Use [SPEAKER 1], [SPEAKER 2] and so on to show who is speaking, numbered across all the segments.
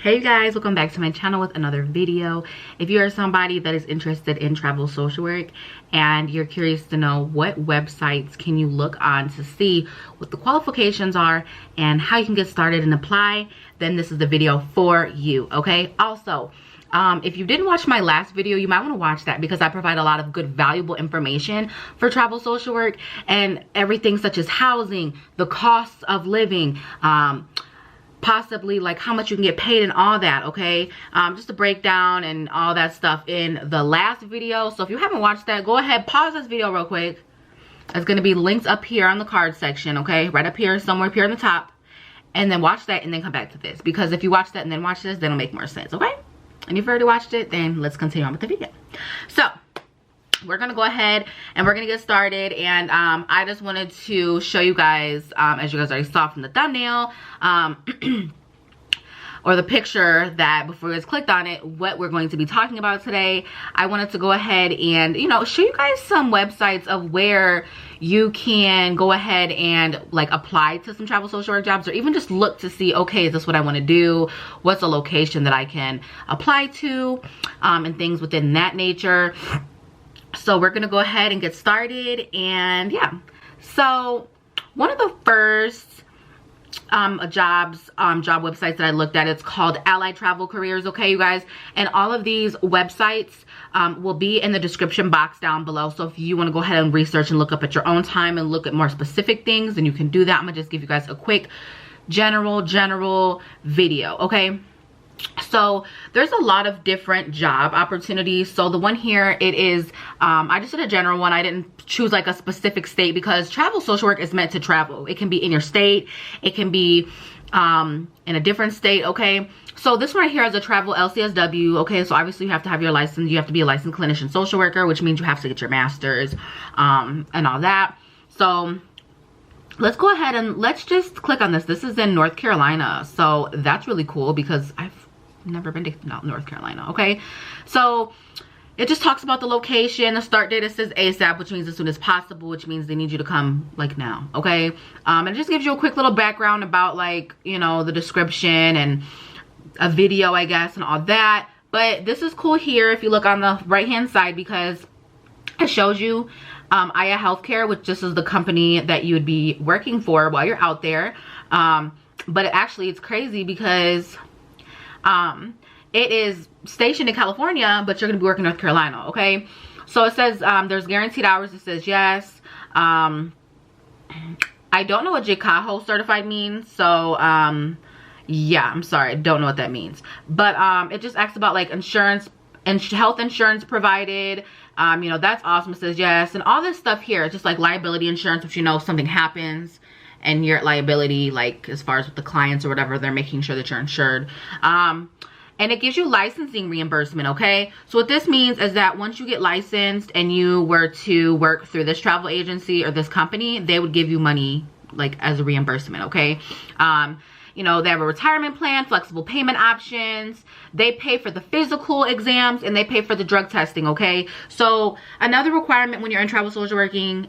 [SPEAKER 1] Hey guys, welcome back to my channel with another video. If you are somebody that is interested in travel social work and you're curious to know what websites can you look on to see what the qualifications are and how you can get started and apply, then this is the video for you, okay? Also, if you didn't watch my last video, you might want to watch that because I provide a lot of good valuable information for travel social work and everything such as housing, the costs of living, possibly like how much you can get paid and all that, okay? Just a breakdown and all that stuff in the last video. So if you haven't watched that, go ahead, pause this video real quick. It's going to be linked up here on the card section, okay? Right up here, somewhere up here on the top. And then watch that and then come back to this. Because if you watch that and then watch this, then it'll make more sense, okay? And if you've already watched it, then let's continue on with the video. So we're gonna go ahead and we're gonna get started, and I just wanted to show you guys, as you guys already saw from the thumbnail or the picture, that before you guys clicked on it, what we're going to be talking about today. I wanted to go ahead and, you know, show you guys some websites of where you can go ahead and like apply to some travel social work jobs, or even just look to see, okay, is this what I want to do? What's a location that I can apply to, and things within that nature. So we're gonna go ahead and get started, and yeah. So one of the first job websites that I looked at, it's called Allied Travel Careers, okay, you guys? And all of these websites will be in the description box down below. So if you want to go ahead and research and look up at your own time and look at more specific things, then you can do that. I'm gonna just give you guys a quick general video, okay? So there's a lot of different job opportunities. So the one here, it is, I just did a general one. I didn't choose like a specific state because travel social work is meant to travel. It can be in your state. It can be in a different state, okay? So this one right here is a travel LCSW, okay? So obviously you have to have your license. You have to be a licensed clinician social worker, which means you have to get your master's and all that. So let's go ahead and let's just click on this. This is in North Carolina. So that's really cool because I've never been to North Carolina, okay? So it just talks about the location. The start date, it says ASAP, which means as soon as possible, which means they need you to come like now, okay? And it just gives you a quick little background about, like, you know, the description and a video, I guess, and all that. But this is cool here if you look on the right hand side, because it shows you Aya Healthcare, which this is the company that you would be working for while you're out there. But actually it's crazy because it is stationed in California, but you're gonna be working in North Carolina, okay? So it says there's guaranteed hours. It says yes. I don't know what JCAHO certified means, so yeah, I'm sorry, I don't know what that means. But it just asks about like insurance and health insurance provided. You know, that's awesome. It says yes, and all this stuff here, just like liability insurance, if you know something happens and you're at liability, like as far as with the clients or whatever, they're making sure that you're insured. And it gives you licensing reimbursement, okay? So what this means is that once you get licensed and you were to work through this travel agency or this company, they would give you money like as a reimbursement, okay? You know, they have a retirement plan, flexible payment options. They pay for the physical exams and they pay for the drug testing, okay? So another requirement when you're in travel social work is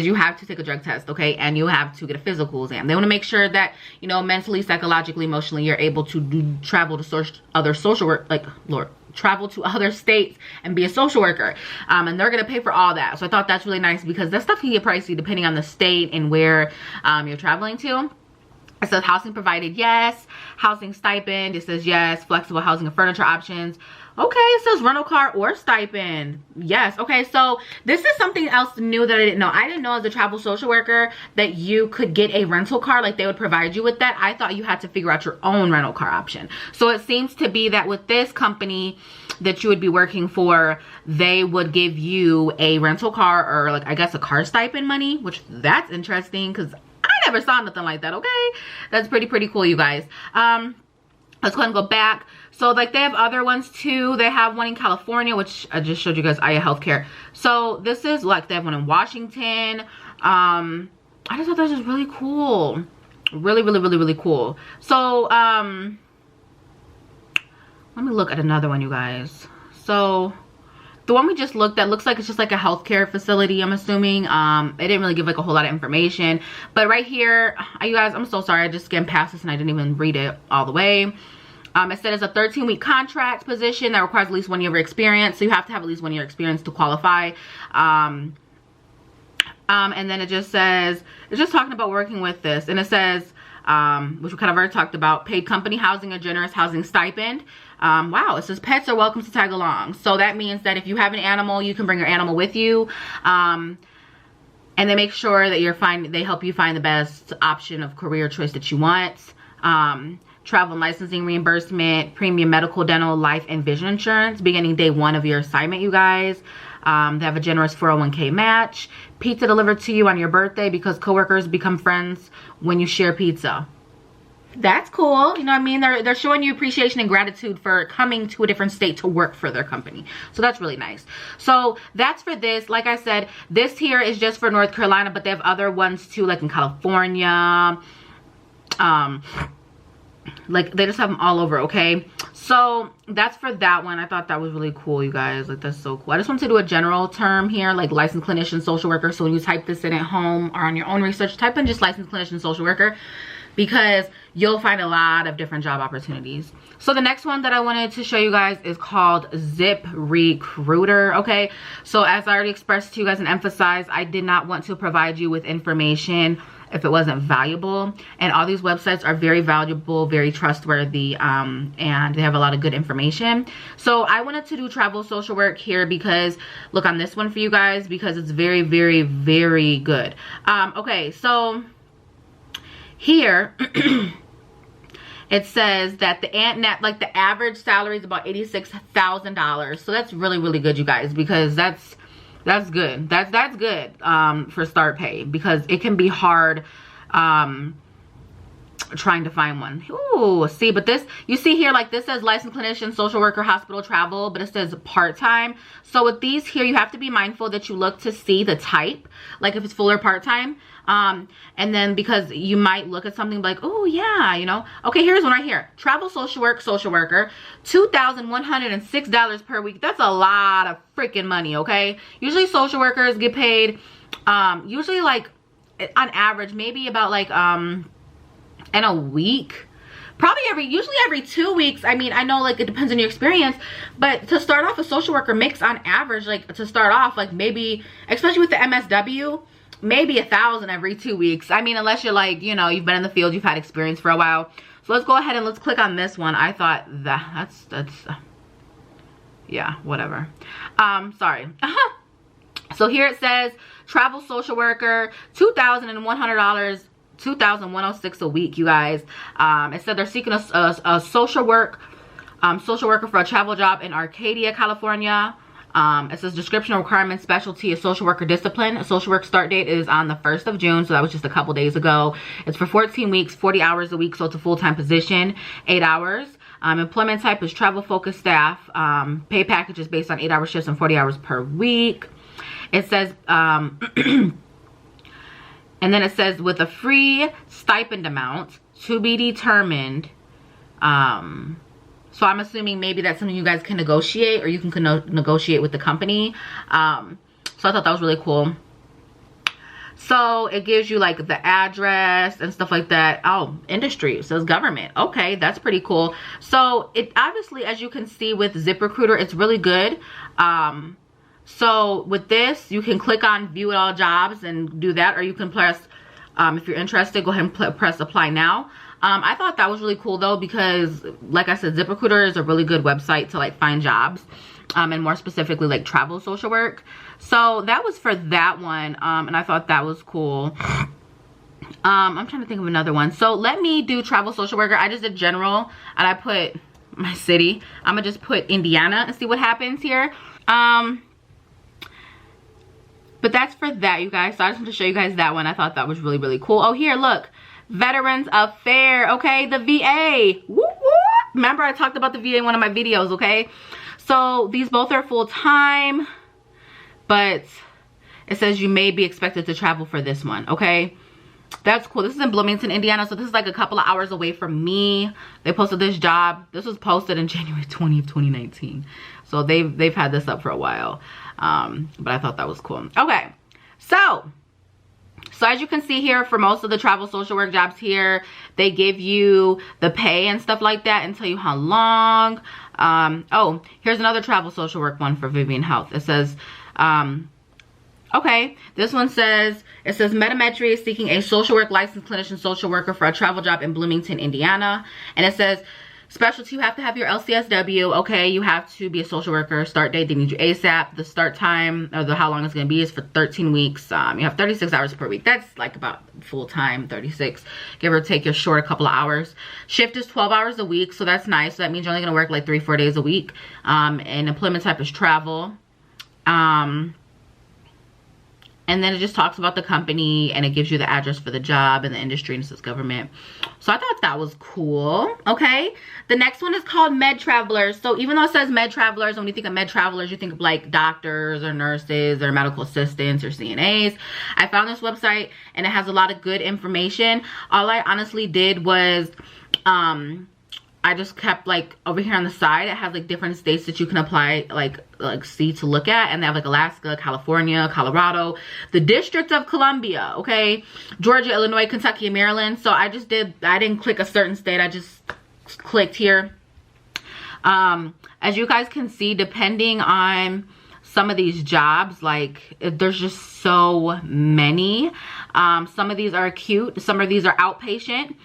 [SPEAKER 1] you have to take a drug test, okay? And you have to get a physical exam. They want to make sure that, you know, mentally, psychologically, emotionally, you're able to travel to other social work, like, Lord, travel to other states and be a social worker. And they're going to pay for all that. So I thought that's really nice because that stuff can get pricey depending on the state and where you're traveling to. It says housing provided, yes. Housing stipend, it says yes. Flexible housing and furniture options. Okay, it says rental car or stipend. Yes, okay, so this is something else new that I didn't know. I didn't know as a travel social worker that you could get a rental car, like they would provide you with that. I thought you had to figure out your own rental car option. So it seems to be that with this company that you would be working for, they would give you a rental car, or like, I guess, a car stipend money, which that's interesting because I never saw nothing like that, okay? That's pretty cool, you guys. Let's go ahead and go back. So like they have other ones too. They have one in California, which I just showed you guys, Aya Healthcare. So this is like, they have one in Washington. I just thought this was really cool. Really cool. So let me look at another one, you guys. So The one we just looked at looks like it's just like a healthcare facility, I'm assuming. It didn't really give like a whole lot of information. But right here, you guys, I'm so sorry. I just skimmed past this and I didn't even read it all the way. It said it's a 13-week contract position that requires at least 1 year of experience. So you have to have at least 1 year experience to qualify. And then it just says, it's just talking about working with this. And it says, which we kind of already talked about, paid company housing, a generous housing stipend. Wow, it says pets are welcome to tag along. So that means that if you have an animal, you can bring your animal with you. And they make sure that they help you find the best option of career choice that you want. Travel and licensing reimbursement, premium medical, dental, life, and vision insurance beginning day 1 of your assignment, you guys. They have a generous 401k match. Pizza delivered to you on your birthday because coworkers become friends when you share pizza. That's cool. You know what I mean? They're showing you appreciation and gratitude for coming to a different state to work for their company. So that's really nice. So that's for this. Like I said, this here is just for North Carolina, but they have other ones too, like in California. Like they just have them all over, okay? So that's for that one. I thought that was really cool, you guys. Like that's so cool. I just wanted to do a general term here, like licensed clinician, social worker. So when you type this in at home or on your own research, type in just licensed clinician, social worker, because you'll find a lot of different job opportunities. So the next one that I wanted to show you guys is called ZipRecruiter, okay? So as I already expressed to you guys and emphasized, I did not want to provide you with information if it wasn't valuable. And all these websites are very valuable, very trustworthy, and they have a lot of good information. So I wanted to do travel social work here because, look on this one for you guys, because it's very, very, very good. Okay, so here it says that the average salary is about $86,000. So that's really, really good, you guys, because that's good. That's good for start pay, because it can be hard trying to find one. Ooh, see, but this, you see here, like this says licensed clinician, social worker, hospital travel, but it says part-time. So with these here, you have to be mindful that you look to see the type, like if it's full or part-time. And then because you might look at something like, oh yeah, you know, okay, here's one right here. Travel social worker, $2,106 per week. That's a lot of freaking money, okay? Usually social workers get paid, usually like on average, maybe about like, in a week, probably usually every 2 weeks. I mean, I know like it depends on your experience, but to start off, a social worker makes on average, like to start off, like maybe, especially with the MSW, maybe $1,000 every 2 weeks. I mean, unless you're like, you know, you've been in the field, you've had experience for a while. So let's go ahead and let's click on this one. I thought that's yeah, whatever. Sorry. So here it says travel social worker, $2,100, $2,106 a week, you guys. It said they're seeking a social worker for a travel job in Arcadia, California. It says description of requirements, specialty is social worker discipline. A social work start date is on the 1st of June, so that was just a couple days ago. It's for 14 weeks, 40 hours a week, so it's a full-time position, 8 hours. Employment type is travel focused staff. Pay package is based on 8-hour shifts and 40 hours per week. It says and then it says with a free stipend amount to be determined. So I'm assuming maybe that's something you guys can negotiate, or you can negotiate with the company. So I thought that was really cool. So it gives you like the address and stuff like that. Oh, industry, it says government. Okay, that's pretty cool. So it obviously, as you can see with ZipRecruiter, it's really good. So with this, you can click on view all jobs and do that, or you can press, if you're interested, go ahead and press apply now. I thought that was really cool though, because like I said, ZipRecruiter is a really good website to like find jobs, and more specifically like travel social work. So that was for that one, and I thought that was cool. I'm trying to think of another one. So let me do travel social worker. I just did general and I put my city. I'm gonna just put Indiana and see what happens here. But that's for that, you guys. So I just want to show you guys that one. I thought that was really, really cool. Oh, here, look. Veterans Affair, okay? The VA. Woo, woo. Remember, I talked about the VA in one of my videos, okay? So these both are full-time, but it says you may be expected to travel for this one, okay? That's cool. This is in Bloomington, Indiana, so this is like a couple of hours away from me. They posted this job. This was posted in January 20th, 2019. So they've had this up for a while. But I thought that was cool. Okay, so as you can see here, for most of the travel social work jobs here, they give you the pay and stuff like that and tell you how long. Oh, here's another travel social work one for Vivian Health. It says, okay, this one says, it says Metametry is seeking a social work licensed clinician social worker for a travel job in Bloomington, Indiana. And it says, specialty, you have to have your LCSW. Okay, you have to be a social worker. Start date, they need you ASAP. The start time, or how long it's going to be, is for 13 weeks. You have 36 hours per week. That's like about full time, 36. Give or take, you're short a couple of hours. Shift is 12 hours a week, so that's nice. So that means you're only going to work like 3-4 days a week. And employment type is travel. And then it just talks about the company, and it gives you the address for the job and the industry, and it says government. So I thought that was cool. Okay. The next one is called Med Travelers. So even though it says Med Travelers, when you think of Med Travelers, you think of like doctors or nurses or medical assistants or CNAs. I found this website and it has a lot of good information. All I honestly did was, I just kept like over here on the side, it has like different states that you can apply, like see to look at, and they have like Alaska, California, Colorado, the District of Columbia, okay, Georgia, Illinois, Kentucky, and Maryland. So I didn't click a certain state, I just clicked here. As you guys can see, depending on some of these jobs, like there's just so many. Some of these are acute, some of these are outpatient.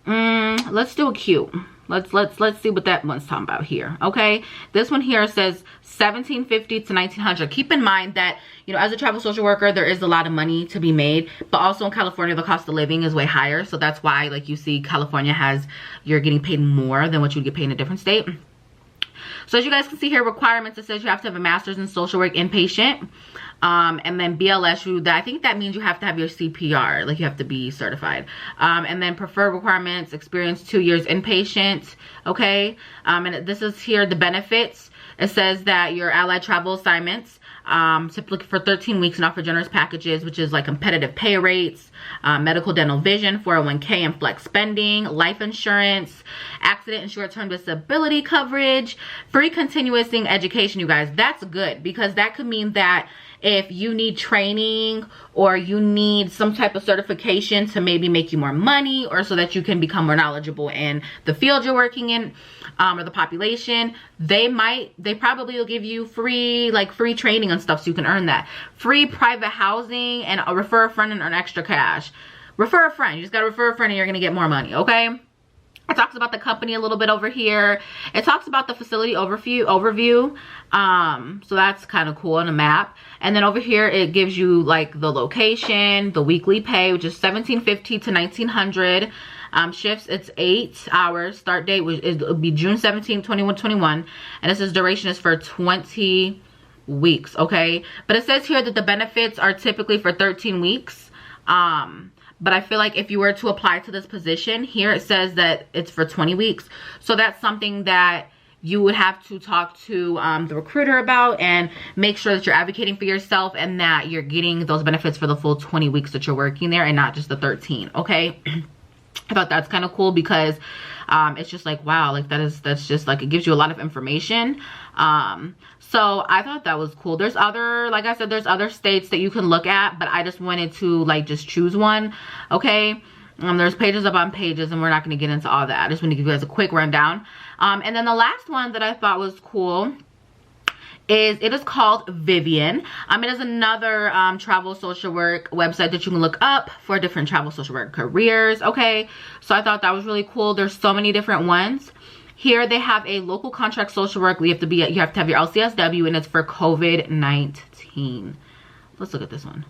[SPEAKER 1] Let's do acute. Let's see what that one's talking about here. Okay, this one here says $1,750 to $1,900. Keep in mind that, you know, as a travel social worker, there is a lot of money to be made, but also in California, the cost of living is way higher. So that's why, like, you see California you're getting paid more than what you would get paid in a different state. So as you guys can see here, requirements, it says you have to have a master's in social work inpatient. And then BLS, I think that means you have to have your CPR, like you have to be certified. And then preferred requirements, experience 2 years inpatient, okay? And this is here, the benefits. It says that your allied travel assignments, typically for 13 weeks, and offer generous packages, which is like competitive pay rates, medical, dental, vision, 401k and flex spending, life insurance, accident and short-term disability coverage, free continuing education. You guys, that's good, because that could mean that if you need training or you need some type of certification to maybe make you more money, or so that you can become more knowledgeable in the field you're working in, or the population, they probably will give you free training and stuff, so you can earn that. Free private housing, and refer a friend and earn extra cash. Refer a friend. You just gotta refer a friend and you're gonna get more money, okay? It talks about the company a little bit over here. It talks about the facility overview. So that's kind of cool on a map. And then over here, it gives you like the location, the weekly pay, which is $1,750 to $1,900. Shifts, it's 8 hours. Start date it'll be June 17, 2021. And it says duration is for 20 weeks, okay? But it says here that the benefits are typically for 13 weeks. But I feel like if you were to apply to this position, here it says that it's for 20 weeks. So that's something that you would have to talk to the recruiter about, and make sure that you're advocating for yourself and that you're getting those benefits for the full 20 weeks that you're working there, and not just the 13, okay? I thought that's kind of cool, because it's just like, wow, like that's just like, it gives you a lot of information. So I thought that was cool. There's other, like I said, there's other states that you can look at, but I just wanted to like just choose one, okay? There's pages upon pages, and we're not going to get into all that. I just want to give you guys a quick rundown. And then the last one that I thought was cool is, it is called Vivian. It is another travel social work website that you can look up for different travel social work careers, okay? So I thought that was really cool. There's so many different ones. Here they have a local contract social work. You have to have your LCSW, and it's for COVID-19. Let's look at this one.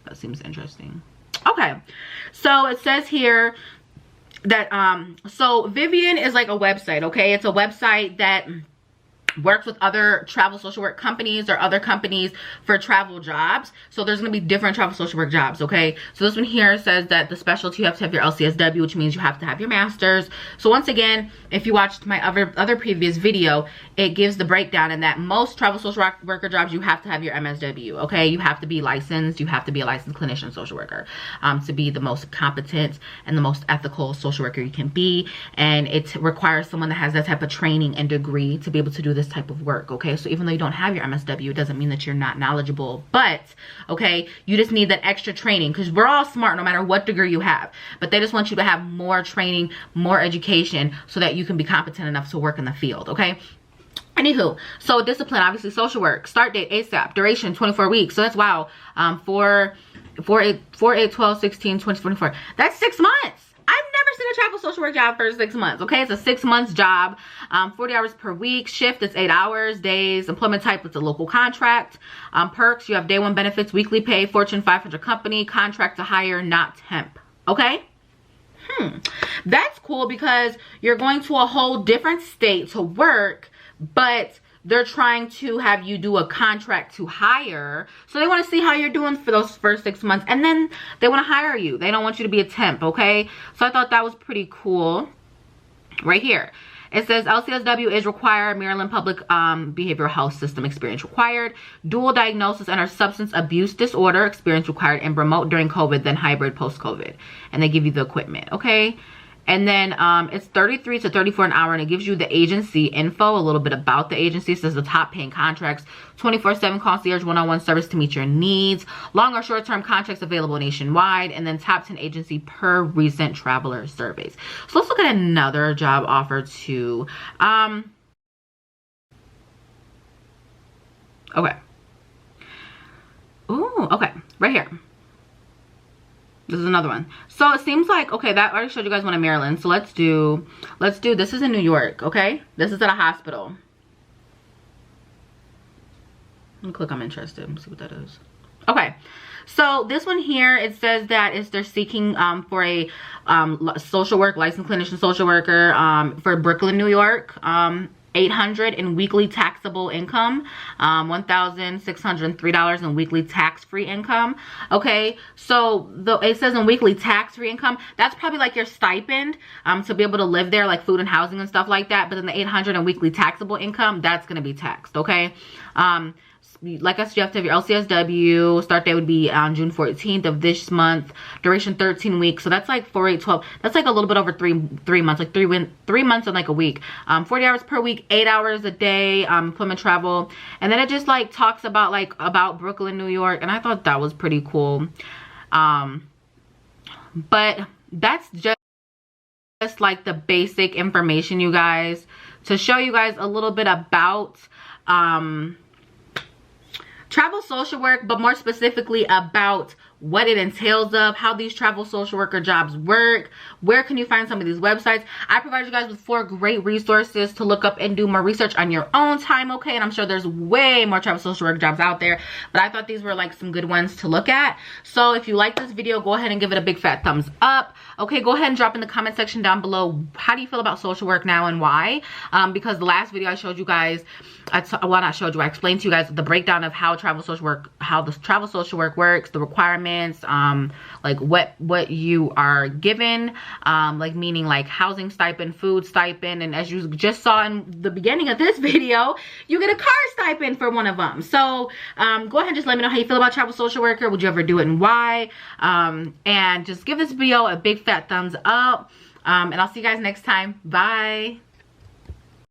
[SPEAKER 1] That seems interesting. Okay, so it says here that so Vivian is like a website, okay? It's a website that works with other travel social work companies or other companies for travel jobs. So there's going to be different travel social work jobs, okay? So this one here says that the specialty, you have to have your LCSW, which means you have to have your master's. So once again, if you watched my other previous video, it gives the breakdown in that most travel social worker jobs, you have to have your MSW, okay? You have to be licensed. You have to be a licensed clinician social worker to be the most competent and the most ethical social worker you can be. And it requires someone that has that type of training and degree to be able to do this type of work, okay? So even though you don't have your MSW, it doesn't mean that you're not knowledgeable, but okay, you just need that extra training, because we're all smart no matter what degree you have, but they just want you to have more training, more education, so that you can be competent enough to work in the field, okay? Anywho, so discipline, obviously social work, start date ASAP, duration 24 weeks. So that's wow, 4, 8, 12, 16, 20, 24. That's 6 months. I've never seen a travel social work job for 6 months, okay? It's a 6 months job, 40 hours per week. Shift, it's 8 hours. Days, employment type, it's a local contract. Perks, you have day 1 benefits, weekly pay, Fortune 500 company, contract to hire, not temp, okay? That's cool, because you're going to a whole different state to work, but they're trying to have you do a contract to hire. So they want to see how you're doing for those first 6 months, and then they want to hire you. They don't want you to be a temp, okay? So I thought that was pretty cool. Right here, it says LCSW is required, Maryland Public Behavioral Health System experience required, dual diagnosis and or substance abuse disorder experience required, and remote during COVID, then hybrid post-COVID. And they give you the equipment, okay? And then it's 33 to 34 an hour, and it gives you the agency info, a little bit about the agency. It says the top paying contracts, 24/7 concierge one-on-one service to meet your needs, long or short-term contracts available nationwide, and then top 10 agency per recent traveler surveys. So let's look at another job offer too. Okay. Ooh, okay, right here. This is another one. So it seems like, okay, that I already showed you guys one in Maryland. So let's do, this is in New York, okay? This is at a hospital. Let me click I'm interested and see what that is. Okay, so this one here, it says that they're seeking for a social work, licensed clinician social worker for Brooklyn, New York. 800 in weekly taxable income, $1,603 in weekly tax-free income. Okay, so it says in weekly tax-free income, that's probably like your stipend to be able to live there, like food and housing and stuff like that. But then the 800 in weekly taxable income, that's going to be taxed, okay? Like I said, you have to have your LCSW. Start date would be on June 14th of this month. Duration 13 weeks. So that's like 4, 8, 12. That's like a little bit over three months. Like 3 months and like a week. 40 hours per week, 8 hours a day. Employment travel. And then it just like talks about about Brooklyn, New York. And I thought that was pretty cool. But that's just like the basic information, you guys, to show you guys a little bit about travel social work, but more specifically about what it entails of, how these travel social worker jobs work, where can you find some of these websites. I provide you guys with 4 great resources to look up and do more research on your own time, okay? And I'm sure there's way more travel social work jobs out there, but I thought these were like some good ones to look at. So if you like this video, go ahead and give it a big fat thumbs up. Okay, go ahead and drop in the comment section down below, how do you feel about social work now and why? Because the last video I showed you guys, I explained to you guys the breakdown of how the travel social work works, the requirements, like what you are given, like meaning like housing stipend, food stipend, and as you just saw in the beginning of this video, you get a car stipend for one of them. So go ahead and just let me know how you feel about travel social worker. Would you ever do it and why? And just give this video a big fat thumbs up, and I'll see you guys next time. Bye.